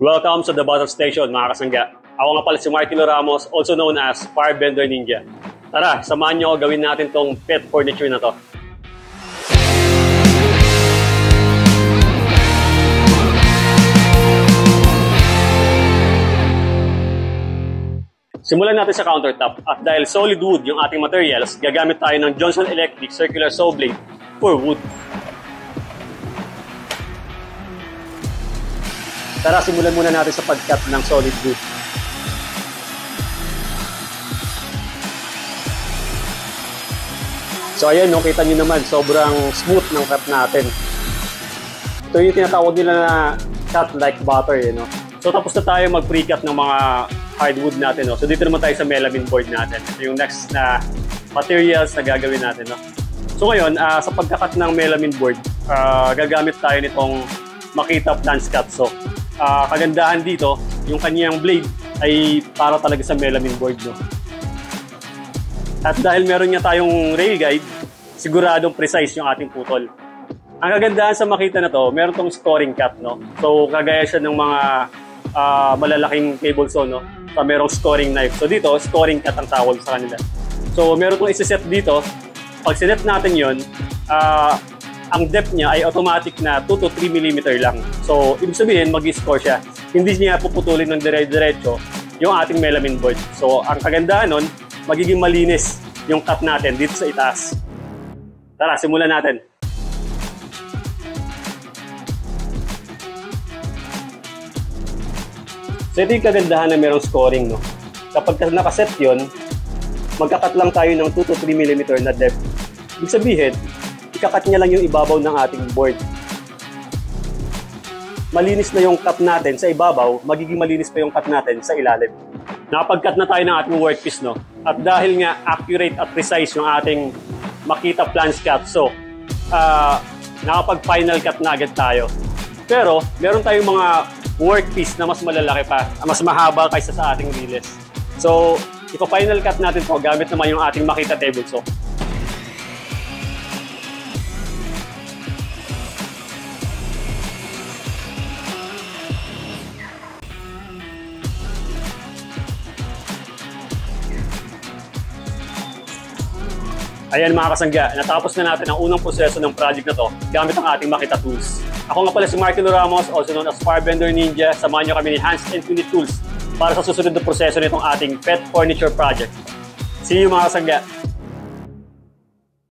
Welcome sa The Bottom Station, mga kasangga. Ako nga pala si Martino Ramos, also known as Firebender Ninja. Tara, samahan nyo ako gawin natin tong pet furniture na to. Simulan natin sa countertop. At dahil solid wood yung ating materials, gagamit tayo ng Johnson Electric Circular Saw Blade for wood. Tara, simulan muna natin sa pag-cut ng solid wood. So ayan, no, kita nyo naman, sobrang smooth ng cut natin. Ito yung tinatawag nila na cut like butter, no? So tapos na tayo mag-pre-cut ng mga hardwood natin, no? So dito naman tayo sa melamine board natin. Ito yung next na materials na gagawin natin, no? So ngayon, sa pagkakat ng melamine board, gagamit tayo nitong Makita Plans Cut Saw. Kagandahan dito, yung kanyang blade ay para talaga sa melamine board, no? At dahil meron niya tayong rail guide, siguradong precise yung ating putol. Ang kagandahan sa Makita na to, meron tong scoring cut, no? So kagaya siya ng mga malalaking cable saw, no? So merong scoring knife. So dito, scoring cut ang tawag sa kanila. So meron tong isa-set dito. Pag sinet natin yon, ang depth niya ay automatic na 2 to 3 mm lang. So, ibig sabihin, mag-score siya. Hindi niya puputulin ng dire-diretso yung ating melamine board. So, ang kagandahan nun, magiging malinis yung cut natin dito sa itaas. Tara, simulan natin. So, ito yung kagandahan na merong scoring, no? Kapag nakaset yun, magkakat lang tayo ng 2 to 3 mm na depth. Ibig sabihin, ikakat niya lang yung ibabaw ng ating board. Malinis na yung cut natin sa ibabaw, magiging malinis pa yung cut natin sa ilalim. Nakapag-cut na tayo ng ating workpiece, no? At dahil nga accurate at precise yung ating Makita Plans Cut Saw, nakapag-final cut na agad tayo. Pero, meron tayong mga workpiece na mas malalaki pa, mas mahaba kaysa sa ating riles. So, ipa-final cut natin po gamit naman yung ating Makita Table Saw. Ayan mga kasangga, natapos na natin ang unang proseso ng project na to gamit ang ating Makita tools. Ako nga pala si Martino Ramos, also known as Firebender Ninja. Samahan nyo kami ni Hans Infinite Tools para sa susunod na proseso nitong ating pet furniture project. See you mga kasangga!